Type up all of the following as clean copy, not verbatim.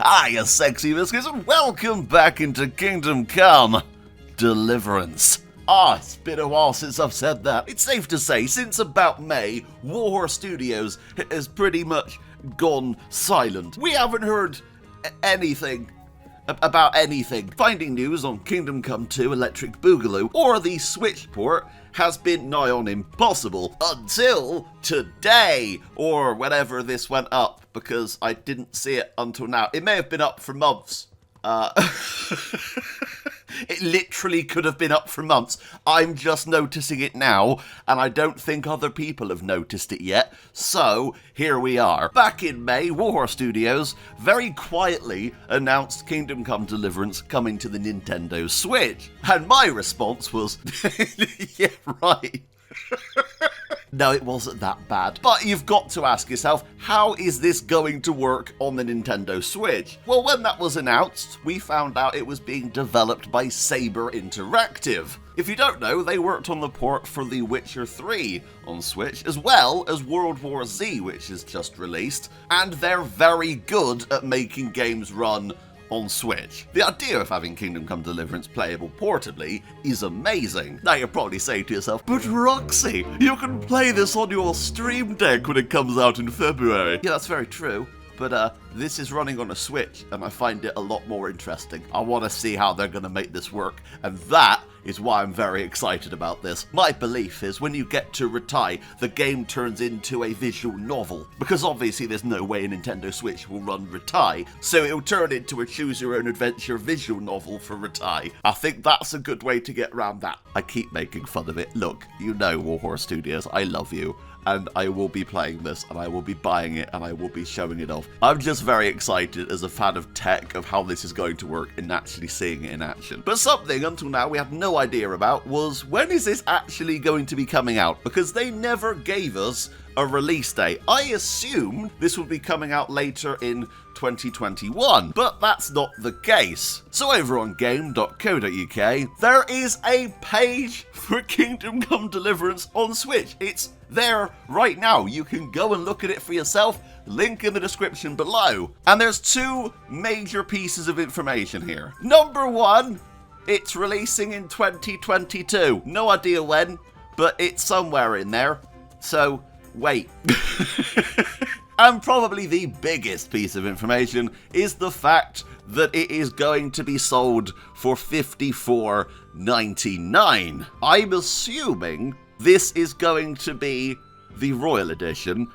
Hiya, sexy biscuits, and welcome back into Kingdom Come Deliverance. It's been a while since I've said that. It's safe to say, since about May, Warhorse Studios has pretty much gone silent. We haven't heard anything about anything. Finding news on Kingdom Come 2 Electric Boogaloo or the Switch port has been nigh on impossible until today, or whenever this went up, because I didn't see it until now. It may have been up for months. It literally could have been up for months. I'm just noticing it now, and I don't think other people have noticed it yet. So, here we are. Back in May, Warhorse Studios very quietly announced Kingdom Come Deliverance coming to the Nintendo Switch. And my response was, yeah, right. No, it wasn't that bad. But you've got to ask yourself, how is this going to work on the Nintendo Switch? Well, when that was announced, we found out it was being developed by Saber Interactive. If you don't know, they worked on the port for The Witcher 3 on Switch, as well as World War Z, which is just released, and they're very good at making games run on Switch. The idea of having Kingdom Come Deliverance playable portably is amazing. Now you're probably saying to yourself, but Roxy, you can play this on your Stream Deck when it comes out in February. Yeah, that's very true. But this is running on a Switch, and I find it a lot more interesting. I want to see how they're going to make this work, and that is why I'm very excited about this. My belief is when you get to Retai, the game turns into a visual novel, because obviously there's no way a Nintendo Switch will run Retai, so it'll turn into a choose-your-own-adventure visual novel for Retai. I think that's a good way to get around that. I keep making fun of it. Look, you know Warhorse Studios, I love you. And I will be playing this, and I will be buying it, and I will be showing it off. I'm just very excited as a fan of tech of how this is going to work and actually seeing it in action. But something until now we had no idea about was, when is this actually going to be coming out? Because they never gave us a release date. I assumed this would be coming out later in 2021, but that's not the case. So over on game.co.uk, there is a page for Kingdom Come Deliverance on Switch. It's there right now. You can go and look at it for yourself. Link in the description below. And there's two major pieces of information here. Number one, it's releasing in 2022. No idea when, but it's somewhere in there. So wait. And probably the biggest piece of information is the fact that it is going to be sold for $54.99. I'm assuming this is going to be the Royal Edition.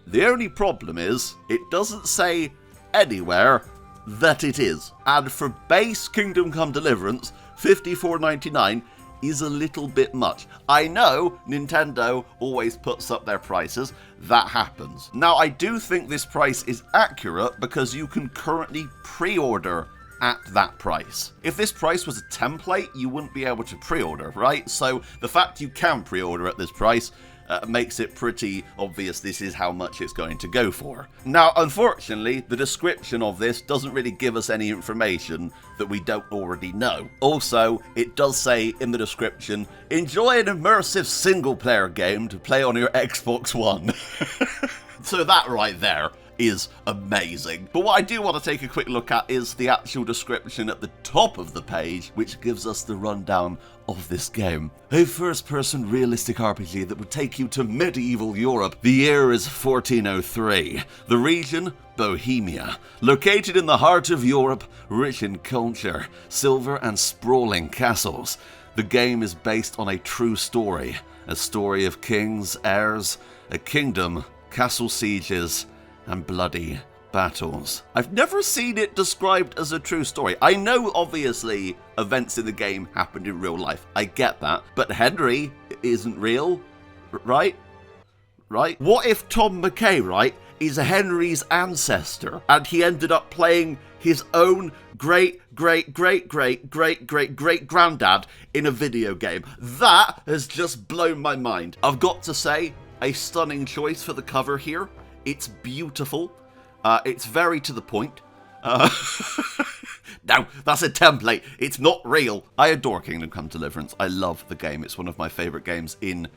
The only problem is, it doesn't say anywhere that it is. And for base Kingdom Come Deliverance, $54.99 is a little bit much. I know Nintendo always puts up their prices. That happens. Now, I do think this price is accurate because you can currently pre-order at that price. If this price was a template, you wouldn't be able to pre-order, right? So the fact you can pre-order at this price makes it pretty obvious this is how much it's going to go for. Now, unfortunately, the description of this doesn't really give us any information that we don't already know. Also, it does say in the description, enjoy an immersive single-player game to play on your Xbox One. So that right there is amazing. But what I do want to take a quick look at is the actual description at the top of the page, which gives us the rundown of this game. A first-person realistic RPG that would take you to medieval Europe. The year is 1403. The region, Bohemia. Located in the heart of Europe, rich in culture, silver and sprawling castles. The game is based on a true story. A story of kings, heirs, a kingdom, castle sieges, and bloody battles. I've never seen it described as a true story. I know, obviously, events in the game happened in real life. I get that. But Henry isn't real, right? Right? What if Tom McKay, right, is Henry's ancestor, and he ended up playing his own great-great-great-great-great-great-granddad in a video game? That has just blown my mind. I've got to say, a stunning choice for the cover here. It's beautiful. It's very to the point. No, that's a template. It's not real. I adore Kingdom Come Deliverance. I love the game. It's one of my favorite games in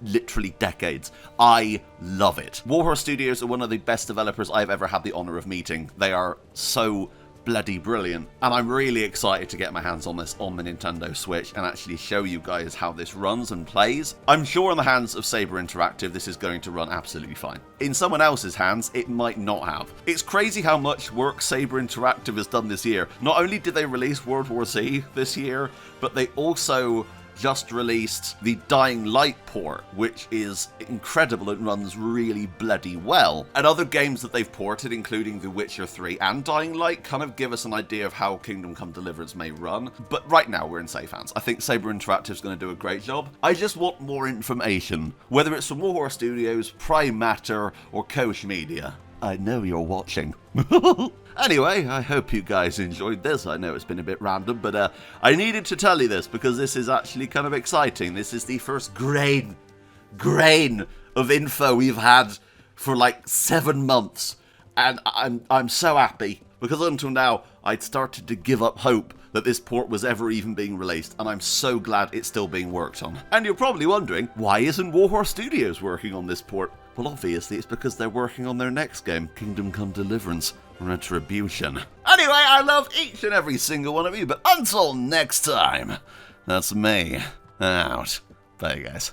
literally decades. I love it. Warhorse Studios are one of the best developers I've ever had the honor of meeting. They are so bloody brilliant, and I'm really excited to get my hands on this on the Nintendo Switch and actually show you guys how this runs and plays. I'm sure in the hands of Saber Interactive this is going to run absolutely fine. In someone else's hands it might not have. It's crazy how much work Saber Interactive has done this year. Not only did they release World War Z this year, but they also just released the Dying Light port, which is incredible and runs really bloody well. And other games that they've ported, including The Witcher 3 and Dying Light, kind of give us an idea of how Kingdom Come Deliverance may run. But right now, we're in safe hands. I think Saber Interactive's going to do a great job. I just want more information, whether it's from Warhorse Studios, Prime Matter, or Koch Media. I know you're watching. Anyway, I hope you guys enjoyed this. I know it's been a bit random, but I needed to tell you this because this is actually kind of exciting. This is the first grain of info we've had for like 7 months, and I'm so happy because until now I'd started to give up hope that this port was ever even being released, and I'm so glad it's still being worked on. And you're probably wondering, why isn't Warhorse Studios working on this port? Well, obviously it's because they're working on their next game, Kingdom Come Deliverance Retribution. Anyway, I love each and every single one of you, but until next time, that's me, out. Bye, guys.